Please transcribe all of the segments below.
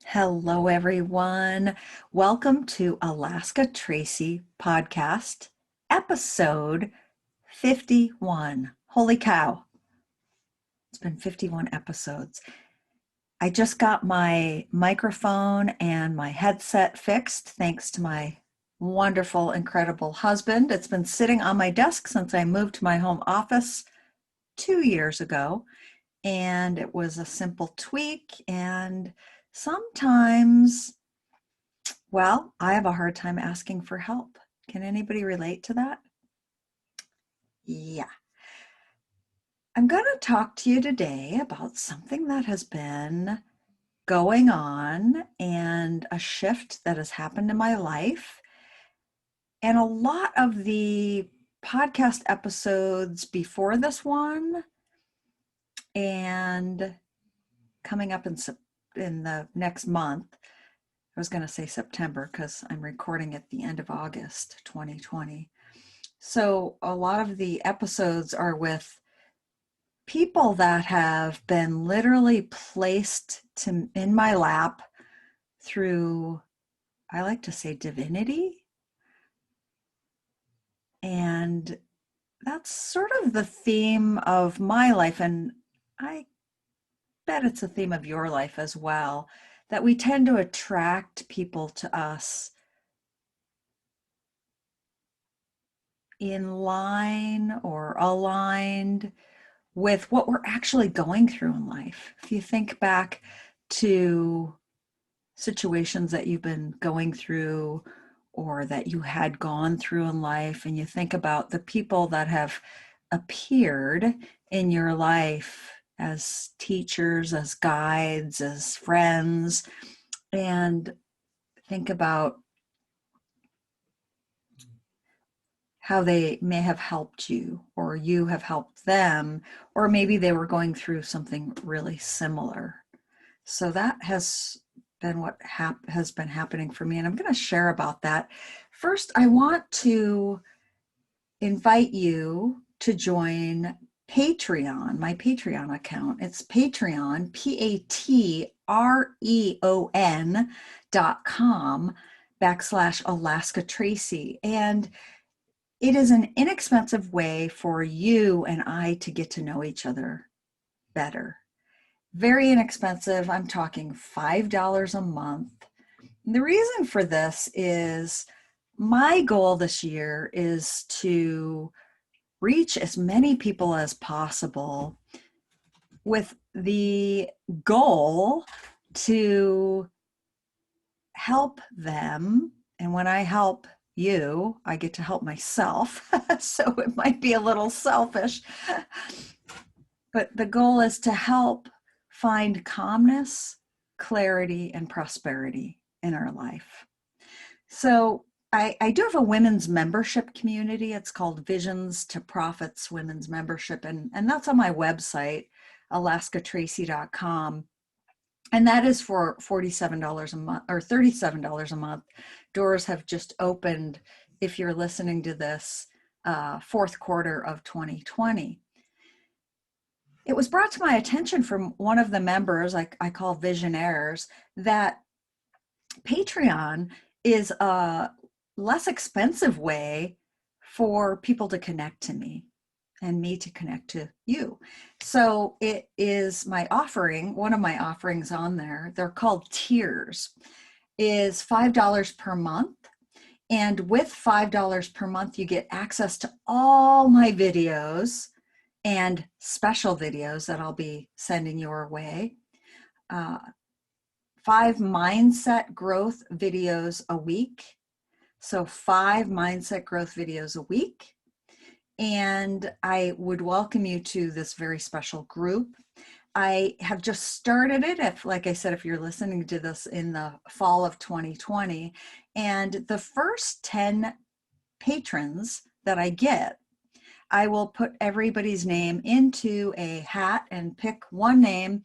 Hello, everyone. Welcome to Alaska Tracy podcast, episode 51. Holy cow, it's been 51 episodes. I just got my microphone and my headset fixed thanks to my wonderful, incredible husband. It's been sitting on my desk since I moved to my home office 2 years ago, and it was a simple tweak. And sometimes, well, I have a hard time asking for help. Can anybody relate to that? Yeah. I'm going to talk to you today about something that has been going on and a shift that has happened in my life. And a lot of the podcast episodes before this one and coming up in the next month, I was going to say September because I'm recording at the end of August 2020. So a lot of the episodes are with people that have been literally placed in my lap through, I like to say, divinity. And that's sort of the theme of my life. And I bet it's a theme of your life as well, that we tend to attract people to us in line or aligned with what we're actually going through in life. If you think back to situations that you've been going through or that you had gone through in life, and you think about the people that have appeared in your life as teachers, as guides, as friends, and think about how they may have helped you or you have helped them, or maybe they were going through something really similar. So that has been what has been happening for me, and I'm going to share about that. First, I want to invite you to join Patreon, my Patreon account. It's Patreon, patreon.com/Alaska Tracy. And it is an inexpensive way for you and I to get to know each other better. Very inexpensive. I'm talking $5 a month. And the reason for this is my goal this year is to reach as many people as possible with the goal to help them. And when I help you, I get to help myself. So it might be a little selfish, but the goal is to help find calmness, clarity, and prosperity in our life. So I do have a women's membership community. It's called Visions to Profits Women's Membership, and that's on my website, alaskatracy.com. And that is for $47 a month or $37 a month. Doors have just opened, if you're listening to this, fourth quarter of 2020. It was brought to my attention from one of the members, I call visionaires, that Patreon is a less expensive way for people to connect to me and me to connect to you. So it is my offering, one of my offerings on there, they're called tiers, is $5 per month. And with $5 per month, you get access to all my videos and special videos that I'll be sending your way. 5 mindset growth videos a week. So 5 mindset growth videos a week. And I would welcome you to this very special group. I have just started it, like I said, if you're listening to this in the fall of 2020, and the first 10 patrons that I get, I will put everybody's name into a hat and pick one name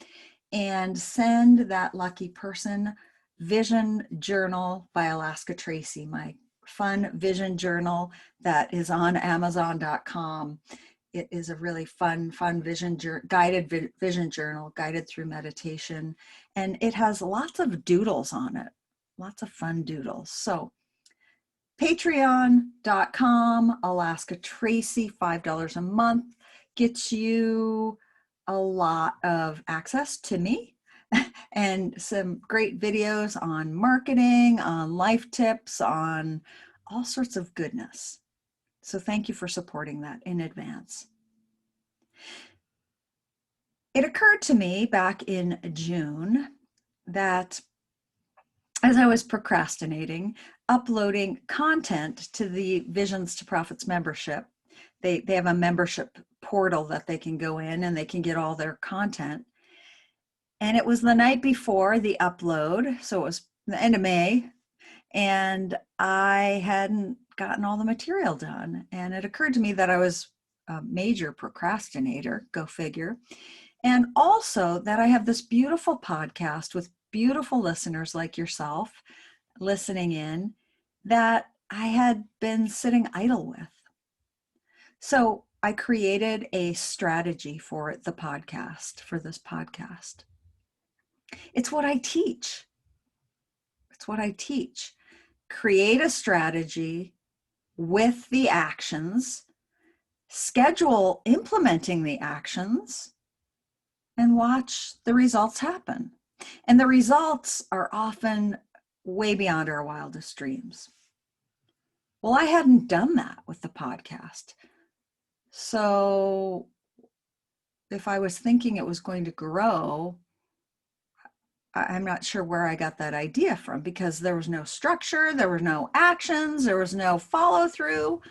and send that lucky person Vision Journal by Alaska Tracy, my fun vision journal that is on Amazon.com. It is a really fun guided vision journal, guided through meditation. And it has lots of doodles on it, lots of fun doodles. So patreon.com, Alaska Tracy, $5 a month gets you a lot of access to me and some great videos on marketing, on life tips, on all sorts of goodness. So thank you for supporting that in advance. It occurred to me back in June that as I was procrastinating, uploading content to the Visions to Profits membership, they have a membership portal that they can go in and they can get all their content. And it was the night before the upload, so it was the end of May, and I hadn't gotten all the material done. And it occurred to me that I was a major procrastinator, go figure. And also that I have this beautiful podcast with beautiful listeners like yourself listening in that I had been sitting idle with. So I created a strategy for the podcast, for this podcast. It's what I teach. It's what I teach. Create a strategy with the actions, schedule implementing the actions, and watch the results happen. And the results are often way beyond our wildest dreams. Well, I hadn't done that with the podcast. So if I was thinking it was going to grow, I'm not sure where I got that idea from, because there was no structure, there were no actions, there was no follow through.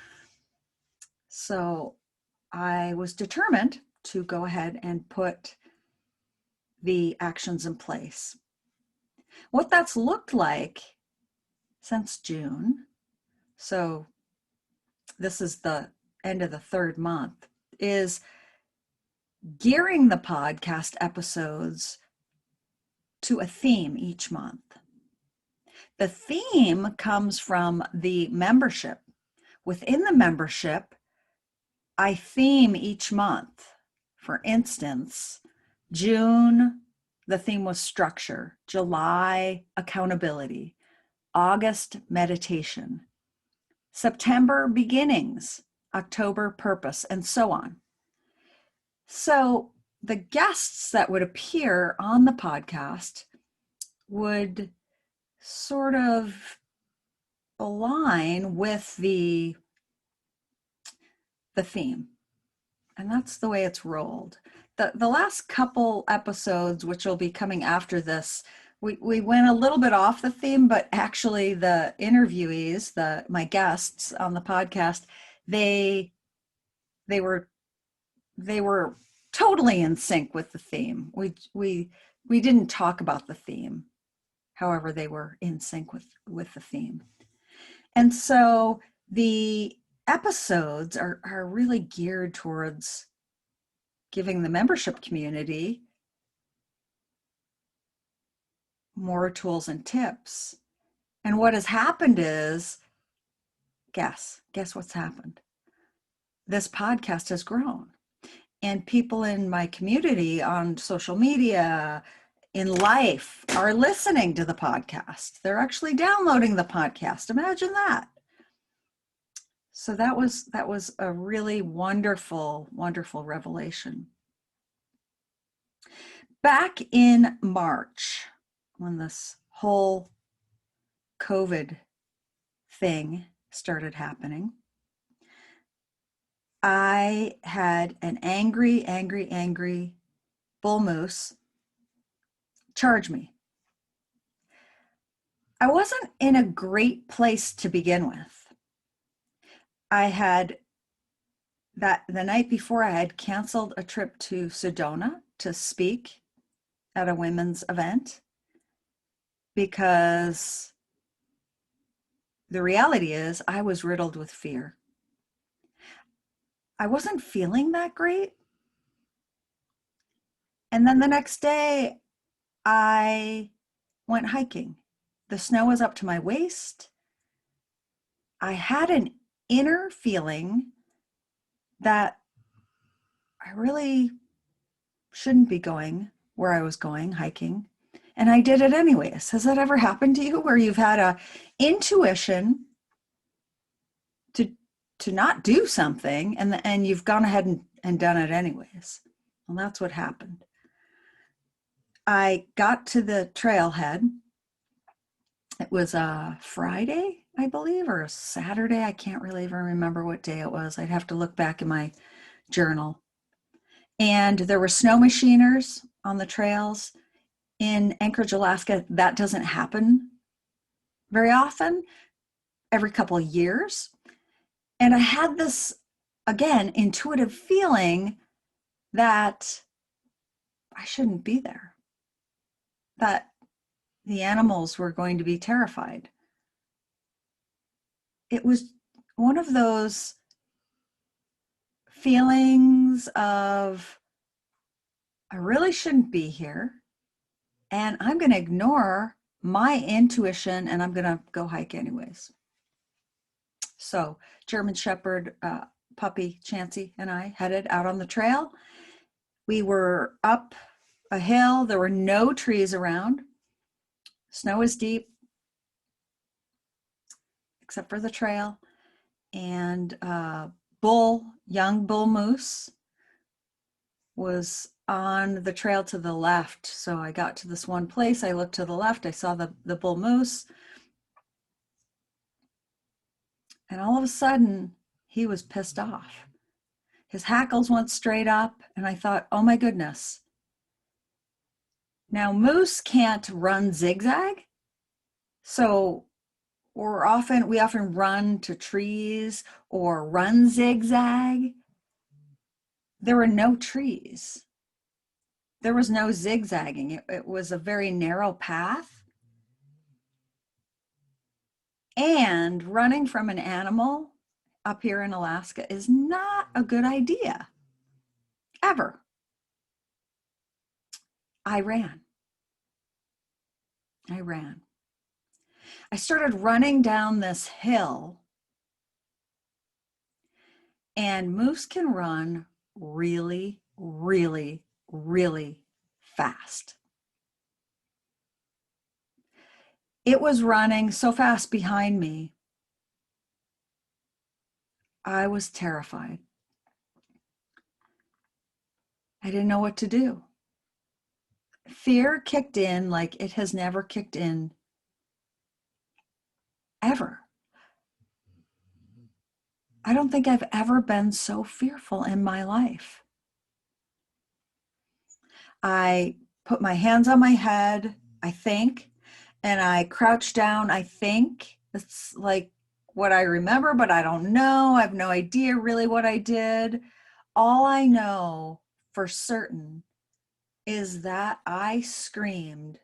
So I was determined to go ahead and put the actions in place. What that's looked like since June, so this is the end of the third month, is gearing the podcast episodes to a theme each month. The theme comes from the membership. Within the membership, I theme each month. For instance, June, the theme was structure. July, accountability. August, meditation. September, beginnings. October, purpose, and so on. So the guests that would appear on the podcast would sort of align with the theme. And that's the way it's rolled. The last couple episodes, which will be coming after this, we went a little bit off the theme, but actually the interviewees, my guests on the podcast, they were totally in sync with the theme. We didn't talk about the theme. However, they were in sync with the theme. And so the episodes are really geared towards giving the membership community more tools and tips. And what has happened is, guess what's happened? This podcast has grown. And people in my community on social media, in life, are listening to the podcast. They're actually downloading the podcast. Imagine that. So that was a really wonderful, wonderful revelation. Back in March, when this whole COVID thing started happening, I had an angry bull moose charge me. I wasn't in a great place to begin with. I had the night before, I had canceled a trip to Sedona to speak at a women's event, because the reality is I was riddled with fear. I wasn't feeling that great. And then the next day I went hiking. The snow was up to my waist. I had an inner feeling that I really shouldn't be going where I was going hiking. And I did it anyways. Has that ever happened to you where you've had a intuition to not do something and you've gone ahead and done it anyways? Well, that's what happened. I got to the trailhead. It was a Friday, I believe, or a Saturday. I can't really even remember what day it was. I'd have to look back in my journal. And there were snow machiners on the trails. In Anchorage, Alaska, that doesn't happen very often, every couple of years. And I had this, again, intuitive feeling that I shouldn't be there, that the animals were going to be terrified. It was one of those feelings of, I really shouldn't be here, and I'm going to ignore my intuition and I'm going to go hike anyways. So, German Shepherd puppy Chansey and I headed out on the trail. We were up a hill. There were no trees around. Snow was deep, except for the trail. And young bull moose was on the trail to the left. So I got to this one place. I looked to the left. I saw the bull moose. And all of a sudden, he was pissed off. His hackles went straight up. And I thought, oh my goodness. Now, moose can't run zigzag. So we often run to trees or run zigzag. There were no trees. There was no zigzagging. It was a very narrow path. And running from an animal up here in Alaska is not a good idea, ever. I ran. I started running down this hill, and moose can run really, really, really fast. It was running so fast behind me. I was terrified. I didn't know what to do. Fear kicked in like it has never kicked in ever. I don't think I've ever been so fearful in my life. I put my hands on my head, I think, and I crouched down, I think. It's like what I remember, but I don't know. I have no idea really what I did. All I know for certain is that I screamed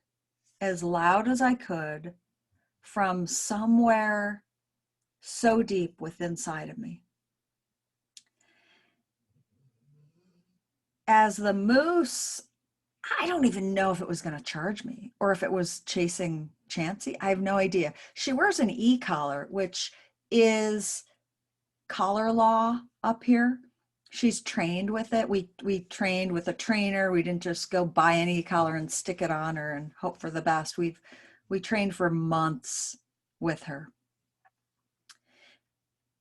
as loud as I could from somewhere so deep within inside of me. As the moose, I don't even know if it was going to charge me or if it was chasing Chansey. I have no idea. She wears an e-collar, which is collar law up here. She's trained with it. We trained with a trainer. We didn't just go buy an e-collar and stick it on her and hope for the best. We trained for months with her.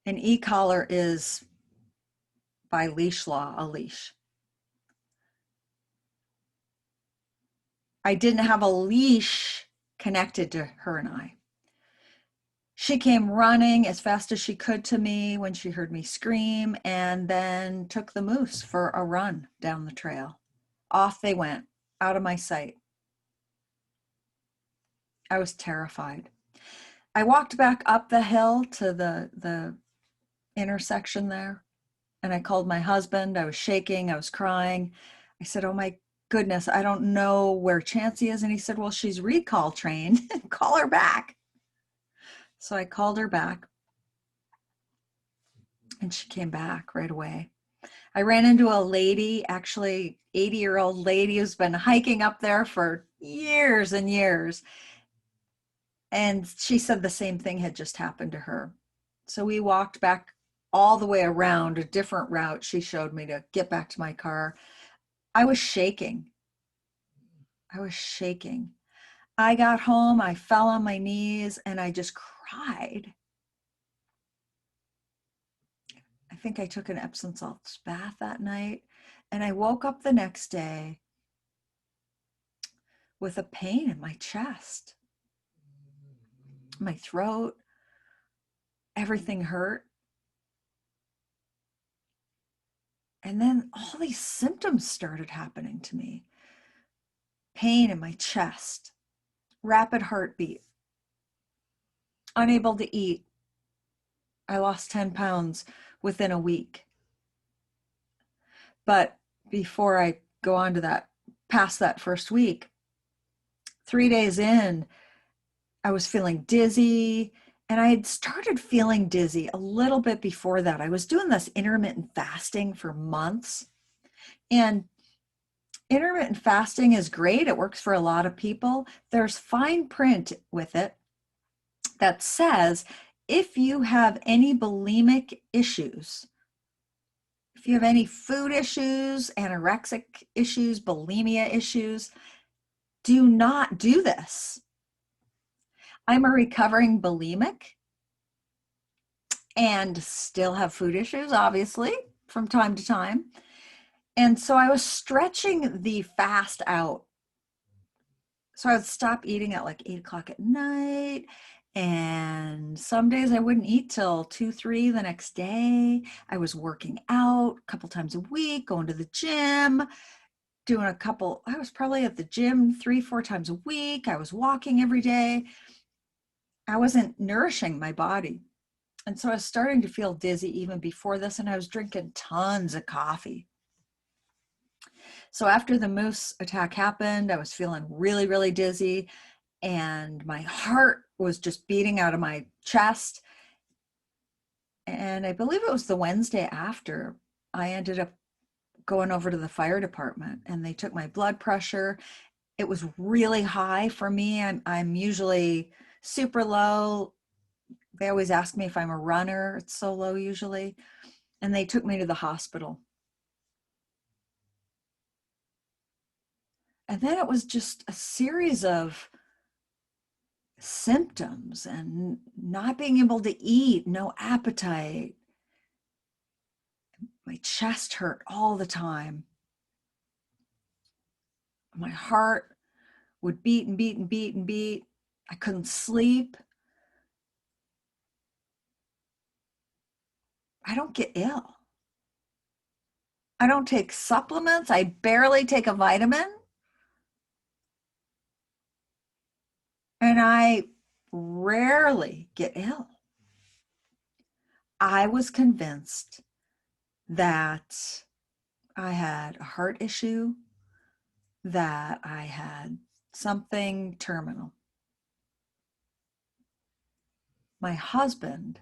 An e-collar is, by leash law, a leash. I didn't have a leash connected to her and I. She came running as fast as she could to me when she heard me scream, and then took the moose for a run down the trail. Off they went, out of my sight. I was terrified. I walked back up the hill to the intersection there, and I called my husband. I was shaking, I was crying. I said, oh my goodness, I don't know where Chansey is. And he said, well, she's recall trained. Call her back. So I called her back, and she came back right away. I ran into a lady, actually 80-year-old lady who's been hiking up there for years and years. And she said the same thing had just happened to her. So we walked back all the way around a different route she showed me to get back to my car. I was shaking. I was shaking. I got home, I fell on my knees, and I just cried. I think I took an Epsom salts bath that night, and I woke up the next day with a pain in my chest, my throat, everything hurt. And then all these symptoms started happening to me. Pain in my chest, rapid heartbeat, unable to eat. I lost 10 pounds within a week. But before I go on to that, past that first week, 3 days in, I was feeling dizzy. And I had started feeling dizzy a little bit before that. I was doing this intermittent fasting for months. And intermittent fasting is great. It works for a lot of people. There's fine print with it that says if you have any bulimic issues, if you have any food issues, anorexic issues, bulimia issues, do not do this. I'm a recovering bulimic and still have food issues, obviously, from time to time. And so I was stretching the fast out. So I would stop eating at like 8 o'clock at night. And some days I wouldn't eat till 2, 3 the next day. I was working out a couple times a week, going to the gym, I was probably at the gym 3, 4 times a week. I was walking every day. I wasn't nourishing my body. And so I was starting to feel dizzy even before this, and I was drinking tons of coffee. So after the moose attack happened, I was feeling really, really dizzy, and my heart was just beating out of my chest. And I believe it was the Wednesday after, I ended up going over to the fire department, and they took my blood pressure. It was really high for me. I'm usually super low. They always ask me if I'm a runner. It's so low usually. And they took me to the hospital. And then it was just a series of symptoms and not being able to eat, no appetite. My chest hurt all the time. My heart would beat and beat and beat and beat. I couldn't sleep. I don't get ill. I don't take supplements. I barely take a vitamin. And I rarely get ill. I was convinced that I had a heart issue, that I had something terminal. My husband,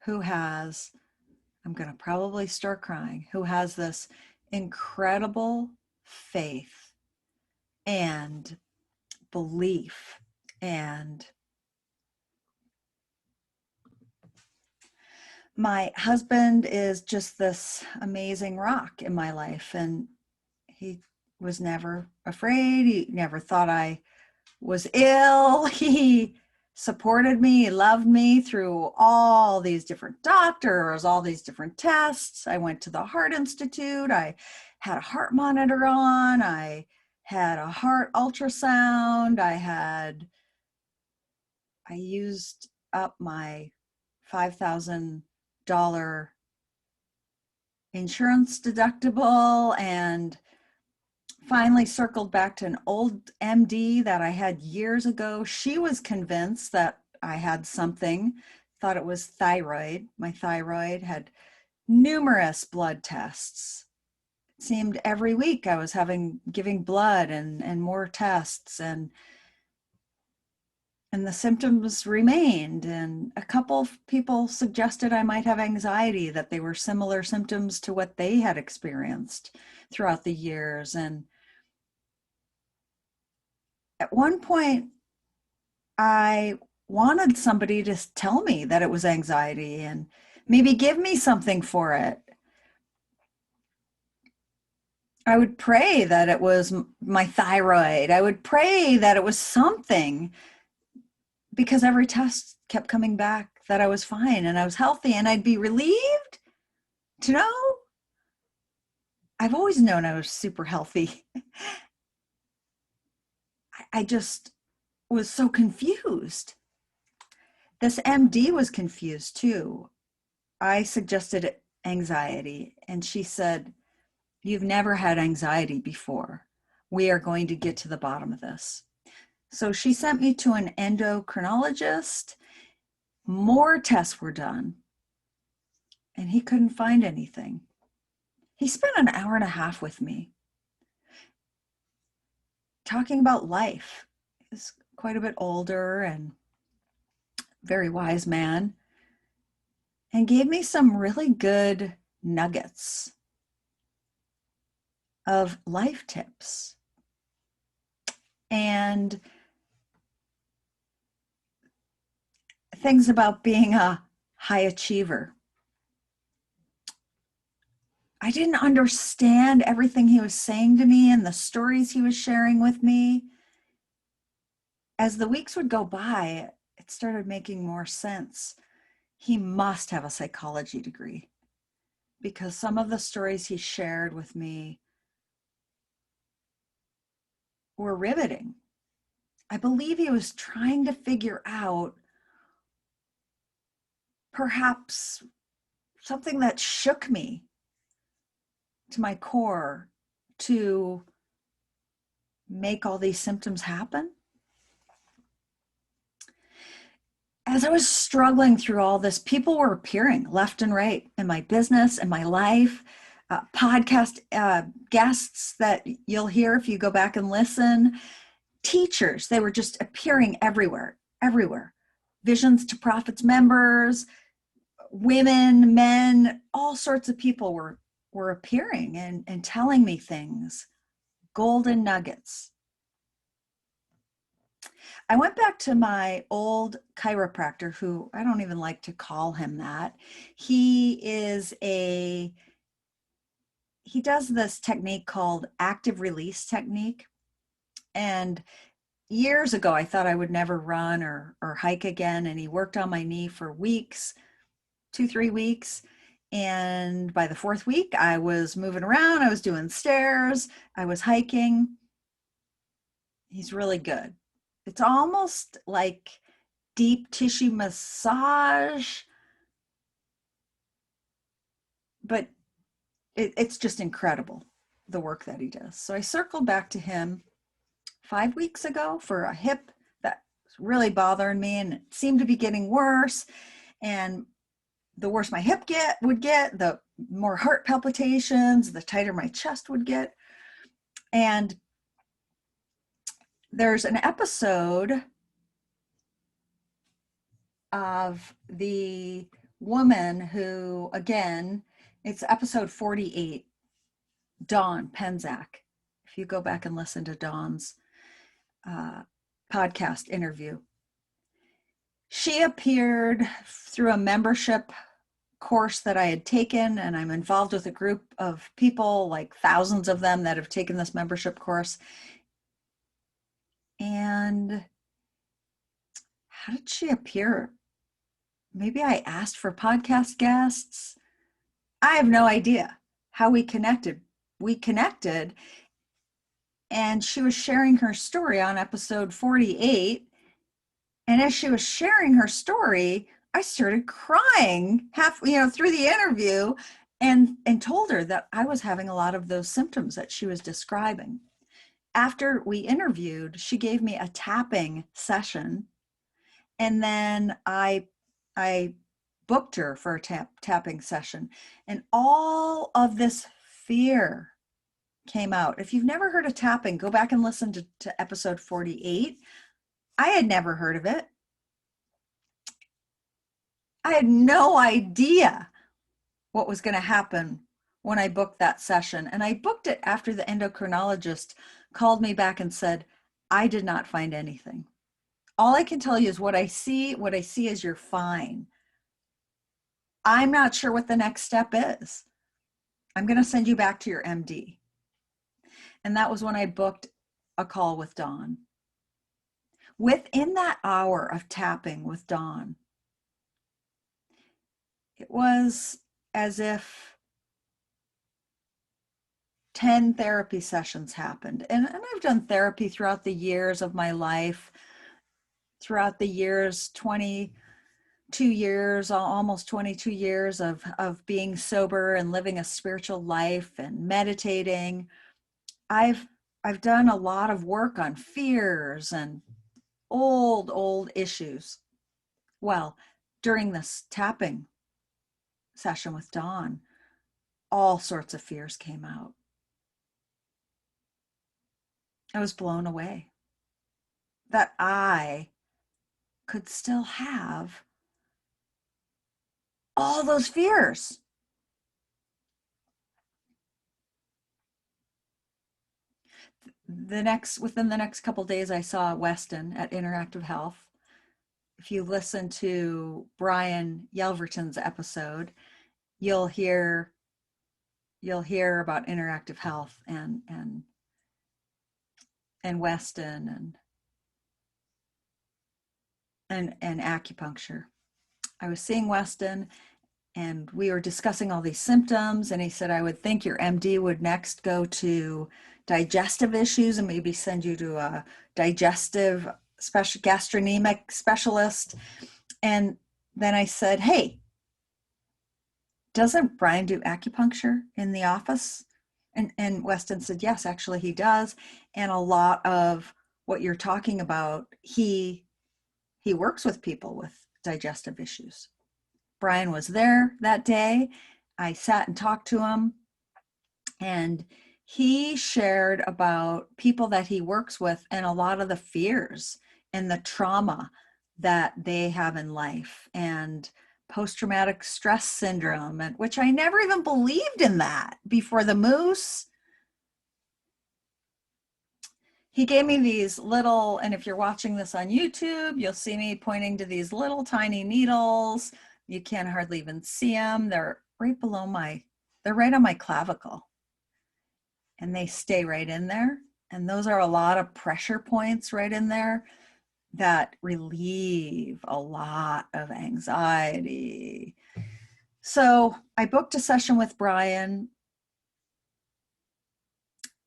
who has, I'm going to probably start crying, who has this incredible faith and belief, and my husband is just this amazing rock in my life, and he was never afraid. He never thought I was ill. He supported me, he loved me through all these different doctors, all these different tests. I went to the Heart Institute. I had a heart monitor on. I had a heart ultrasound. I used up my $5,000 insurance deductible, and finally circled back to an old MD that I had years ago. She was convinced that I had something, thought it was thyroid. My thyroid had numerous blood tests. It seemed every week I was giving blood and more tests, and the symptoms remained. And a couple of people suggested I might have anxiety, that they were similar symptoms to what they had experienced throughout the years. And at one point, I wanted somebody to tell me that it was anxiety, and Maybe give me something for it. I would pray that it was my thyroid. I would pray that it was something, because every test kept coming back that I was fine and I was healthy, and I'd be relieved to know. I've always known I was super healthy. I just was so confused. This MD was confused too. I suggested anxiety, and she said, "You've never had anxiety before. We are going to get to the bottom of this." So she sent me to an endocrinologist. More tests were done, and he couldn't find anything. He spent an hour and a half with me talking about life. He's quite a bit older and very wise man, and gave me some really good nuggets of life tips and things about being a high achiever. I didn't understand everything he was saying to me and the stories he was sharing with me. As the weeks would go by, it started making more sense. He must have a psychology degree, because some of the stories he shared with me were riveting. I believe he was trying to figure out perhaps something that shook me to my core to make all these symptoms happen. As I was struggling through all this, people were appearing left and right in my business and my life. Podcast guests that you'll hear if you go back and listen. Teachers, they were just appearing everywhere, everywhere. Visions to Profits members, women, men, all sorts of people were appearing and telling me things, golden nuggets. I went back to my old chiropractor, who I don't even like to call him that. He does this technique called active release technique. And years ago, I thought I would never run or hike again. And he worked on my knee for weeks, 2, 3 weeks. And by the fourth week, I was moving around. I was doing stairs. I was hiking. He's really good. It's almost like deep tissue massage, but it's just incredible, the work that he does. So I circled back to him 5 weeks ago for a hip that was really bothering me, and it seemed to be getting worse. And the worse my hip would get, the more heart palpitations, the tighter my chest would get. And there's an episode of the woman who, again, it's episode 48, Dawn Penzak. If you go back and listen to Dawn's podcast interview, she appeared through a membership course that I had taken, and I'm involved with a group of people, like thousands of them, that have taken this membership course. And how did she appear? Maybe I asked for podcast guests. I have no idea how we connected. We connected, and she was sharing her story on episode 48. And as she was sharing her story, I started crying through the interview, and told her that I was having a lot of those symptoms that she was describing. After we interviewed, she gave me a tapping session, and then I booked her for a tapping session, and all of this fear came out. If you've never heard of tapping, go back and listen to episode 48. I had never heard of it. I had no idea what was going to happen when I booked that session. And I booked it after the endocrinologist called me back and said, "I did not find anything. All I can tell you is what I see. What I see is you're fine." I'm not sure what the next step is. I'm going to send you back to your MD. And that was when I booked a call with Dawn. Within that hour of tapping with Dawn, it was as if 10 therapy sessions happened. And I've done therapy throughout the years of my life, throughout the years, 22 years, almost 22 years of being sober and living a spiritual life and meditating. I've done a lot of work on fears and old issues. Well, during this tapping session with Dawn, all sorts of fears came out. I was blown away that I could still have all those fears. Within the next couple of days, I saw Weston at Interactive Health. If you listen to Brian Yelverton's episode, you'll hear about Interactive Health and Weston and acupuncture. I was seeing Weston and we were discussing all these symptoms, and he said, I would think your MD would next go to digestive issues and maybe send you to a digestive gastronemic specialist. And then I said, hey, doesn't Brian do acupuncture in the office? And Weston said, yes, actually he does. And a lot of what you're talking about, he works with people with digestive issues. Brian was there that day. I sat and talked to him, and he shared about people that he works with and a lot of the fears and the trauma that they have in life and post-traumatic stress syndrome, and which I never even believed in that before the moose. He gave me these little, and if you're watching this on YouTube, you'll see me pointing to these little tiny needles. You can't hardly even see them. They're right below they're right on my clavicle. And they stay right in there. And those are a lot of pressure points right in there that relieve a lot of anxiety. So I booked a session with Brian,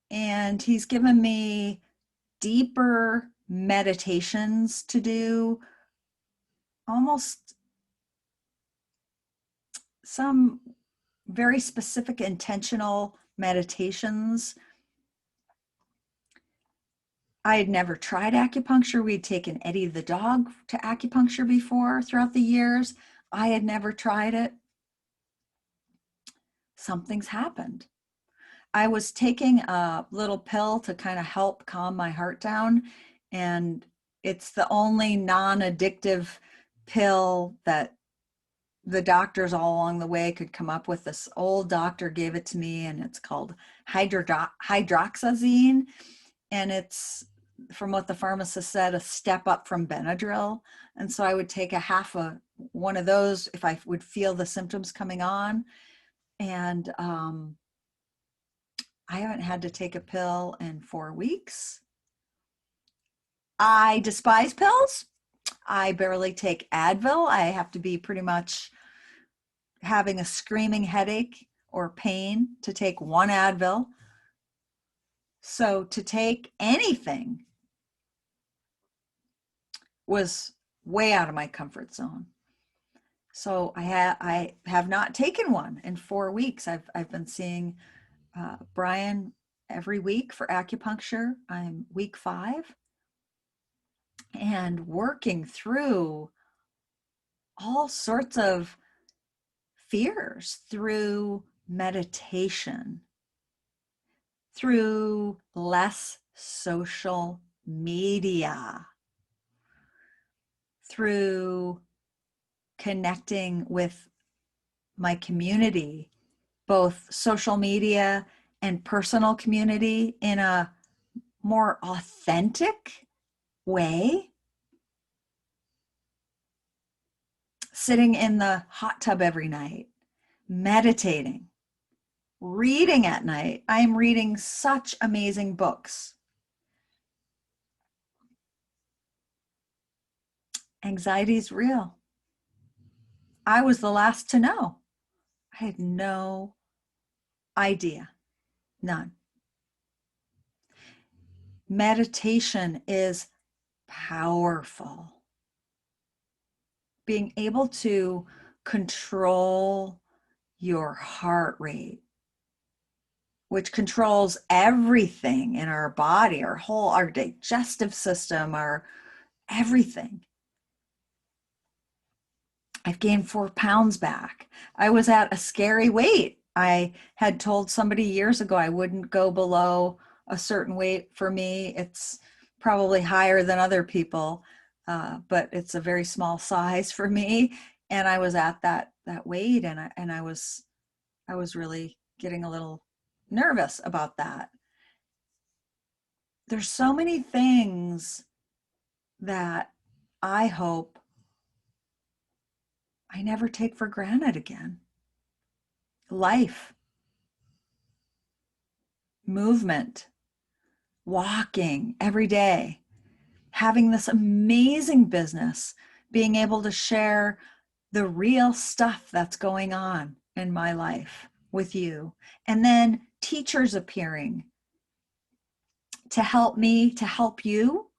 and he's given me deeper meditations to do, almost some very specific intentional meditations. I had never tried acupuncture. We'd taken Eddie the dog to acupuncture before throughout the years. I had never tried it. Something's happened. I was taking a little pill to kind of help calm my heart down, and it's the only non-addictive pill that the doctors all along the way could come up with. This old doctor gave it to me, and it's called hydroxyzine, and it's, from what the pharmacist said, a step up from Benadryl. And so I would take a half of one of those if I would feel the symptoms coming on. And I haven't had to take a pill in 4 weeks. I despise pills. I barely take Advil. I have to be pretty much having a screaming headache or pain to take one Advil. So to take anything was way out of my comfort zone. So I have not taken one in 4 weeks. I've been seeing Brian every week for acupuncture. I'm week 5, and working through all sorts of fears through meditation, through less social media, through connecting with my community, both social media and personal community, in a more authentic way. sitting in the hot tub every night, meditating, reading at night. I am reading such amazing books. Anxiety is real. I was the last to know. I had no idea, none. Meditation is powerful. Being able to control your heart rate, which controls everything in our body, our digestive system, our everything. I've gained 4 pounds back. I was at a scary weight. I had told somebody years ago I wouldn't go below a certain weight. For me, it's probably higher than other people, but it's a very small size for me. And I was at that weight, and I was really getting a little nervous about that. There's so many things that I hope I never take for granted again. Life, movement, walking every day, having this amazing business, being able to share the real stuff that's going on in my life with you. And then teachers appearing to help me, to help you,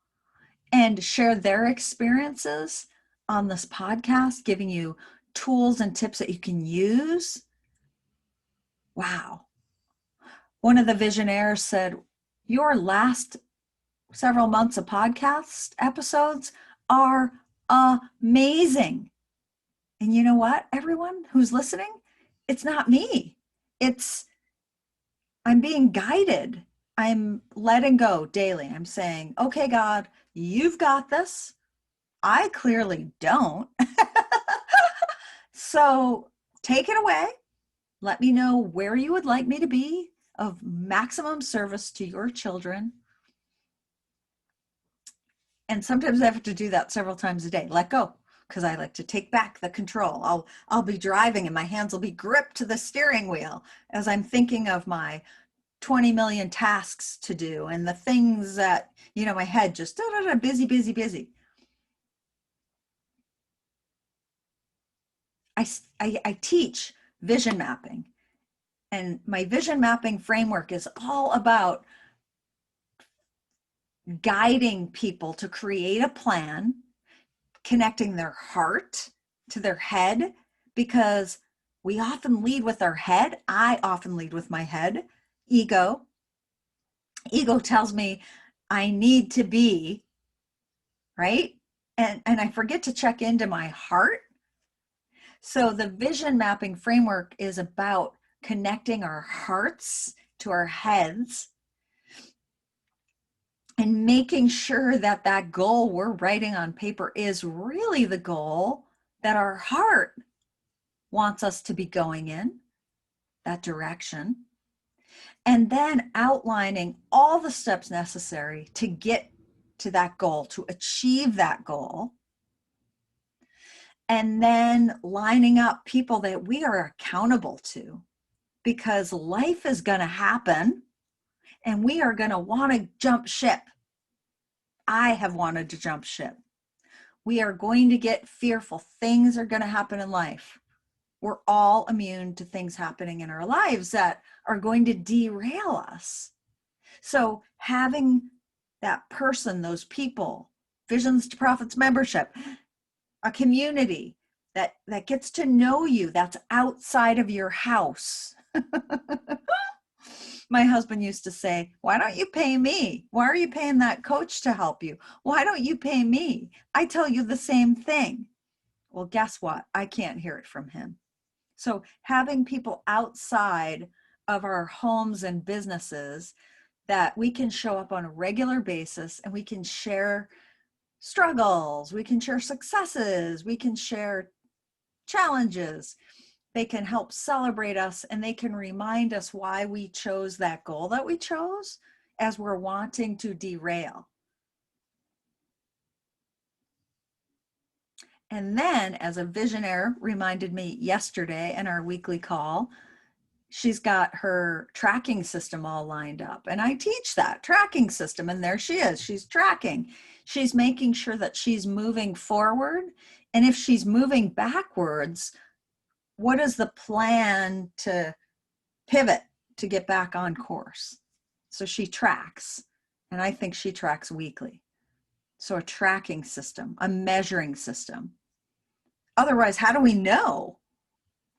and share their experiences on this podcast, giving you tools and tips that you can use. Wow. One of the visionaires said, your last several months of podcast episodes are amazing. And you know what, everyone who's listening, it's not me. I'm being guided. I'm letting go daily. I'm saying, okay, God, you've got this. I clearly don't. So take it away. Let me know where you would like me to be of maximum service to your children. And sometimes I have to do that several times a day. Let go, because I like to take back the control. I'll be driving and my hands will be gripped to the steering wheel as I'm thinking of my 20 million tasks to do and the things that, my head just busy, busy, busy. I teach vision mapping, and my vision mapping framework is all about guiding people to create a plan, connecting their heart to their head, because we often lead with our head. I often lead with my head. Ego tells me I need to be, right? And I forget to check into my heart. So the vision mapping framework is about connecting our hearts to our heads and making sure that that goal we're writing on paper is really the goal that our heart wants us to be going in, that direction. And then outlining all the steps necessary to get to that goal, to achieve that goal. And then lining up people that we are accountable to, because life is going to happen and we are going to want to jump ship. I have wanted to jump ship. We are going to get fearful. Things are going to happen in life. We're all immune to things happening in our lives that are going to derail us. So having that person, those people, Visions to Profits membership, a community that gets to know you, that's outside of your house. My husband used to say, why don't you pay me? Why are you paying that coach to help you? Why don't you pay me? I tell you the same thing. Well, guess what? I can't hear it from him. So having people outside of our homes and businesses that we can show up on a regular basis and we can share struggles, we can share successes, we can share challenges. They can help celebrate us, and they can remind us why we chose that goal that we chose as we're wanting to derail. And then, as a visionaire reminded me yesterday in our weekly call, she's got her tracking system all lined up. And I teach that tracking system. And there she is. She's tracking. She's making sure that she's moving forward. And if she's moving backwards, what is the plan to pivot to get back on course? So she tracks. And I think she tracks weekly. So a tracking system, a measuring system. Otherwise, how do we know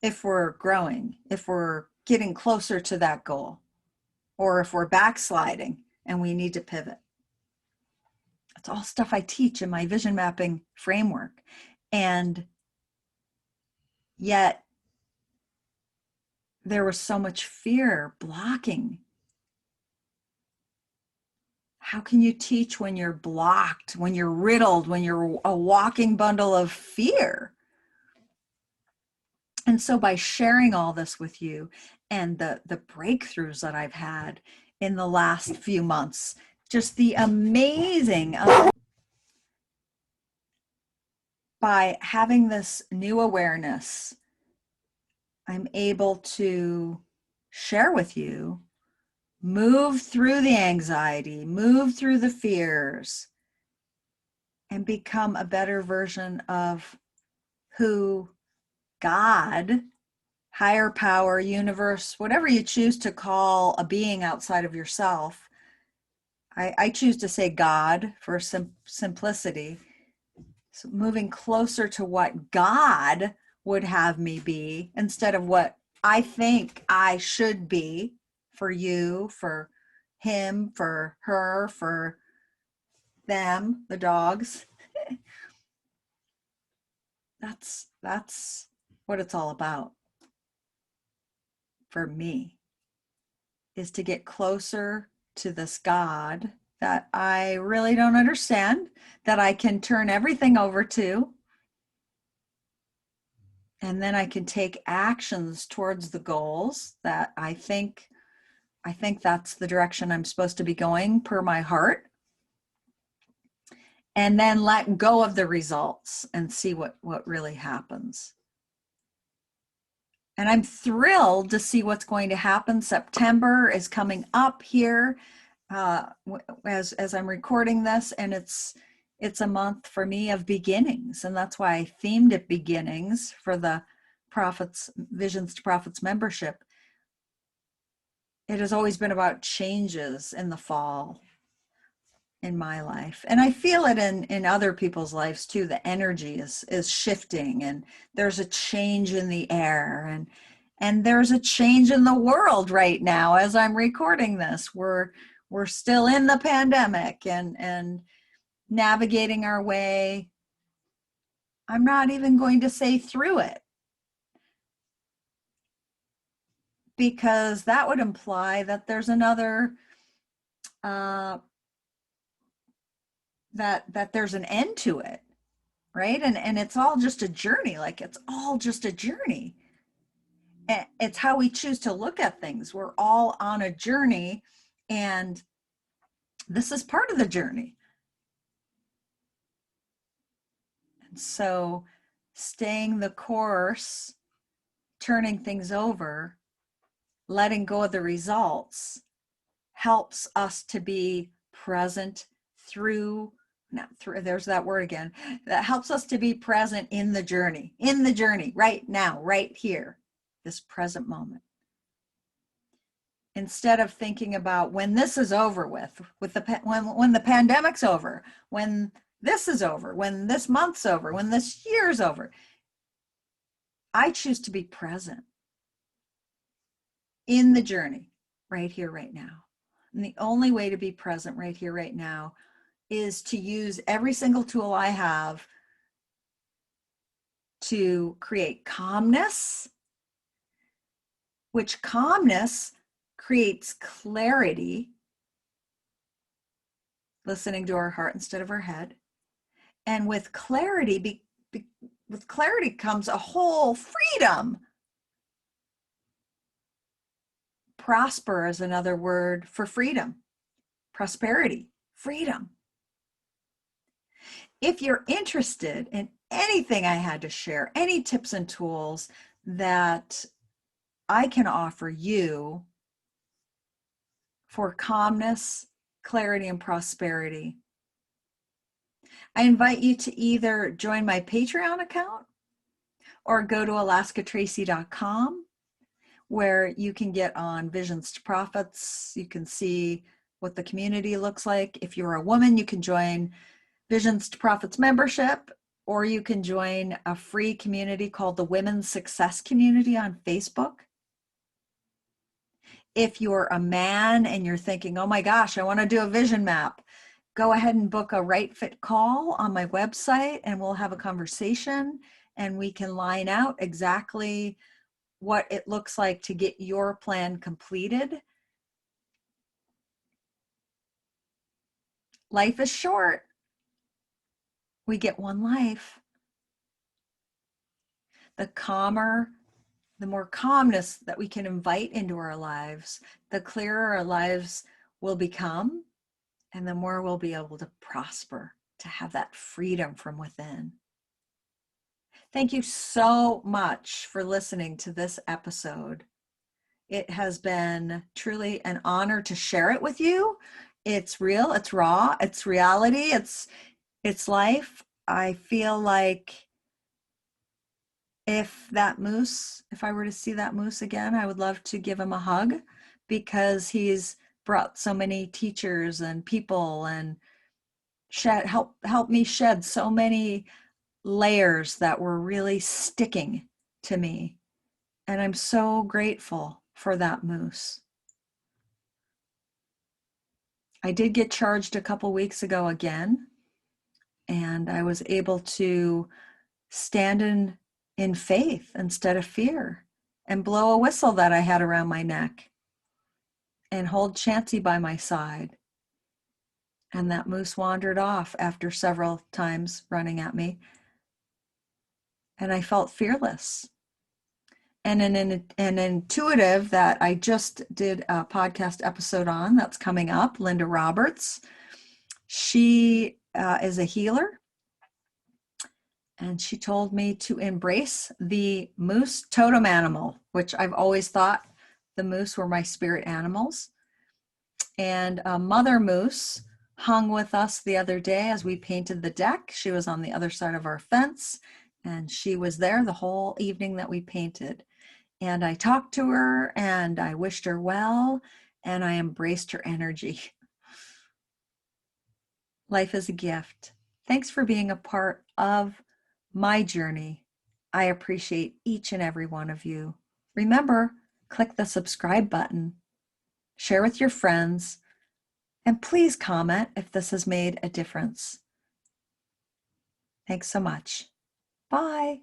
if we're growing, if we're getting closer to that goal, or if we're backsliding and we need to pivot? It's all stuff I teach in my vision mapping framework. And yet there was so much fear blocking. How can you teach when you're blocked, when you're riddled, when you're a walking bundle of fear? And so by sharing all this with you and the breakthroughs that I've had in the last few months, just the amazing, by having this new awareness, I'm able to share with you, move through the anxiety, move through the fears, and become a better version of who God, higher power, universe, whatever you choose to call a being outside of yourself. I choose to say God for simplicity. So moving closer to what God would have me be instead of what I think I should be for you, for him, for her, for them, the dogs. That's what it's all about for me, is to get closer to this God that I really don't understand, that I can turn everything over to. And then I can take actions towards the goals that I think that's the direction I'm supposed to be going per my heart. And then let go of the results and see what really happens. And I'm thrilled to see what's going to happen. September is coming up here as I'm recording this, and it's a month for me of beginnings, and that's why I themed it beginnings for the Prophets Visions to Prophets membership. It has always been about changes in the fall in my life, and I feel it in other people's lives too. The energy is shifting, and there's a change in the air, and there's a change in the world right now as I'm recording this. We're still in the pandemic and navigating our way. I'm not even going to say through it, because that would imply that there's another that there's an end to it, right? And it's all just a journey. Like, it's all just a journey. And it's how we choose to look at things. We're all on a journey, and this is part of the journey. And so staying the course, turning things over, letting go of the results helps us to be present through, not through, there's that word again, that helps us to be present in the journey, right now, right here, this present moment. Instead of thinking about when this is over with when the pandemic's over, when this is over, when this month's over, when this year's over, I choose to be present in the journey, right here, right now. And the only way to be present right here, right now, is to use every single tool I have to create calmness, which calmness creates clarity, listening to our heart instead of our head. And with clarity, with clarity comes a whole freedom. Prosper is another word for freedom. Prosperity, freedom. If you're interested in anything I had to share, any tips and tools that I can offer you for calmness, clarity, and prosperity. I invite you to either join my Patreon account or go to alaskatracy.com, where you can get on Visions to Profits. You can see what the community looks like. If you're a woman, you can join Visions to Profits membership, or you can join a free community called the Women's Success Community on Facebook. If you're a man and you're thinking, oh my gosh, I want to do a vision map, go ahead and book a Right Fit call on my website and we'll have a conversation and we can line out exactly what it looks like to get your plan completed. Life is short. We get one life. The calmer, the more calmness that we can invite into our lives, the clearer our lives will become, and the more we'll be able to prosper, to have that freedom from within. Thank you so much for listening to this episode. It has been truly an honor to share it with you. It's real, it's raw, it's reality, it's life. I feel like if I were to see that moose again, I would love to give him a hug, because he's brought so many teachers and people and help me shed so many layers that were really sticking to me. And I'm so grateful for that moose. I did get charged a couple weeks ago again, and I was able to stand in faith instead of fear and blow a whistle that I had around my neck and hold Chancy by my side. And that moose wandered off after several times running at me. And I felt fearless. And an intuitive that I just did a podcast episode on that's coming up, Linda Roberts. She is a healer. And she told me to embrace the moose totem animal, which I've always thought the moose were my spirit animals. And Mother Moose hung with us the other day as we painted the deck. She was on the other side of our fence, and she was there the whole evening that we painted. And I talked to her and I wished her well, and I embraced her energy. Life is a gift. Thanks for being a part of my journey. I appreciate each and every one of you. Remember, click the subscribe button, share with your friends, and please comment if this has made a difference. Thanks so much. Bye.